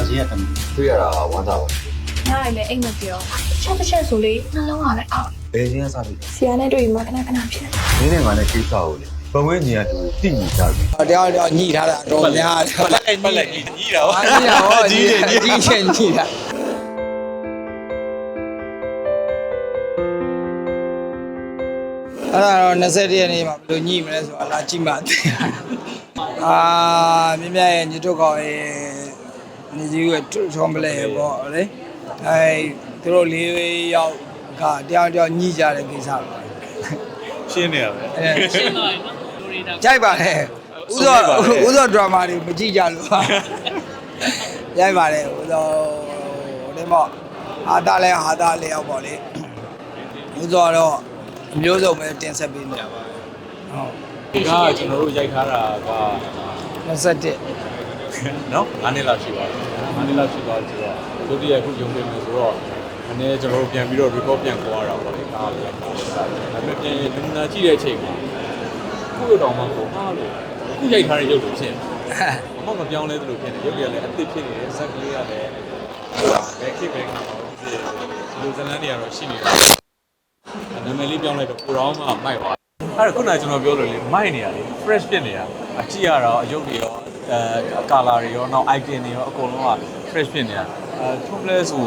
ချင်းရတမီးတွေ့ရတာဝမ်းသာပါ ။နားလည်းအိမ်မပြော။ချက်တစ်ချက်ဆိုလေနှလုံးကလည်းအောက် ဘယ်ချင်းကစားပြီ ။ဆရာနဲ့တွေ့ပြီးမှခဏဖြစ် နင်းနဲ့ငါနဲ့ကိစ္စကိုလေဘဝင်းညီကတူတိညီကြပြီ တရားညှိထားတာတော့များတယ် ပတ်လက်ညီတာဟော ညှိတာဟောကြီးချင်ညှိတာအဲ့ဒါတော့20ရက်နေ့မှာဘယ်လိုညှိမလဲဆိုတော့လာကြည့်မှသိမြင်းမြရဲ့ညထုတ်ကောင်ရဲ့နေကြီးကထုံးပလဲပေါ့လေသူတို့၄ယောက်ကတရားညှိကြတဲ့ကိစ္စပါ ရှင်းနေရပဲ ရှင်းတော့ကြိုက်ပါလေဥသောဒရာမာတွေမကြည့်ကြလို့ရိုက်ပါတယ်ဥသောဒီမော့ဟာတာလဲဟာတာလဲရောက်ပေါ့လေဥသောတော့မျိုးစုံပဲတင်ဆက်ပေးနေရပါဟုတ် ဒါကကျွန်တော်တို့ရိုက်ထားတာက 21 နော်9နှစ်လောက်ရှိပါပြီ9နှစ်လောက်ရှိသွားပြီဆိုတော့ဒုတိယခုရုံးပေးမယ်ဆိုတော့အနည်းကျွန်တော်တို့ပြန်ပြီးတော့ record ပြန်ခေါ်ရတာပေါ့လေကားလည်းဒါပေမဲ့ပြန်နမူနာကြည့်တဲ့အချိန်မှာခုလိုတော့မှပေါ့ဟာလို့ခုရိုက်ထားတဲ့ရုပ်လိုဖြစ်နေမပြောင်းလဲသလိုဖြစ်နေရုပ်တွေကလည်းအသစ်ဖြစ်နေတယ်ဇက်ကလေးကလည်းဘယ်ခေတ်ပဲခါမှာဖြစ်လူဇလန်းတွေကတော့ရှိနေတယ်နာမည်လေးပြောင်းလိုက်တော့ကိုရောင်းမှမိုက်သွားအဲ့ဒါခုနကကျွန်တော်ပြောလို့လေမိုက်နေရလေ fresh ဖြစ်နေရအကြည့်ရတော့အယုတ်တွေရောကာလာတွေရောနောက် icon တွေရောအကုန်လုံးက fresh ဖြစ်နေတာTopless ဆို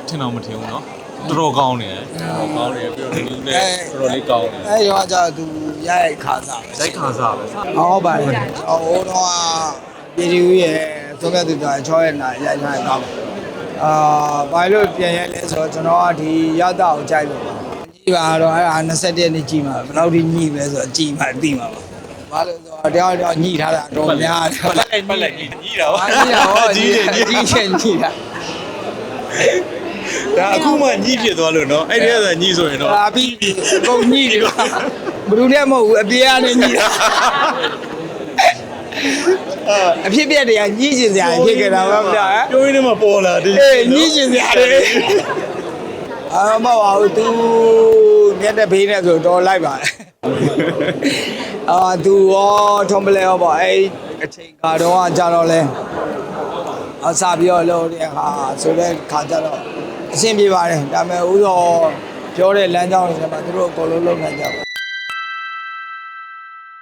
ထင်တော့မထင်ဘူးเนาะတော်တော်ကောင်းနေတယ်တော်ကောင်းနေပြီးတော့ new နဲ့တော်တော်လေးကောင်းနေ အဲ့ရောကြသူရိုက်ခါစား စိုက်ခါစားပဲ ဟုတ်ပါတယ်ဟိုတော့ပြည်သူရဲ့သုံးကသူပြောချောရဲ့နာရိုက်ထားတဲ့ကောင်းဘာလို့ပြန်ရိုက်လဲဆိုတော့ကျွန်တော်ကဒီရတာကိုကြိုက်လို့ပါကြည့်ပါတော့အဲ့ဒါ21ရက်နေ့ကြည့်မှာဘယ်လောက်ထိညှိမလဲဆိုတော့ကြည့်မှသိမှာပါဘာလို့ဆိုတော့တရားညှိထားတာတော့များတယ်ပတ်လက်ညီတာဟော ညှိတာဟောကြီးချင်ညှိတာ ဒါအခုမှညီဖြစ်သွားလို့เนาะအဲ့ဒီကညီဆိုရင်တော့ အာပြီးအကုန်ညှိတယ်ဘယ်သူနဲ့မဟုတ်ဘူးအပြေးကနေညှိတာအဖြစ်ပြက်တွေကညှိကျင်စရာဖြစ်ကြတာပါဗျာ ပြောရင်းနဲ့မှပေါ်လာဒီ ညှိကျင်စရာတွေမဟုတ်ပါဘူး तू မျက်နှာဖေးနေဆိုတော့လိုက်ပါသူရောထုံးပလဲရောပေါ့အဲ့အချိန်ကတော့ကြာတော့လဲအစားပြီးတော့လို့တဲ့ဟာဆိုတဲ့ခါကြတော့အဆင်ပြေပါတယ်ဒါပေမဲ့ဥသောပြောတဲ့လမ်းကြောင်းတွေမှာသူတို့အကုန်လုံးလုပ်နိုင်ကြပါ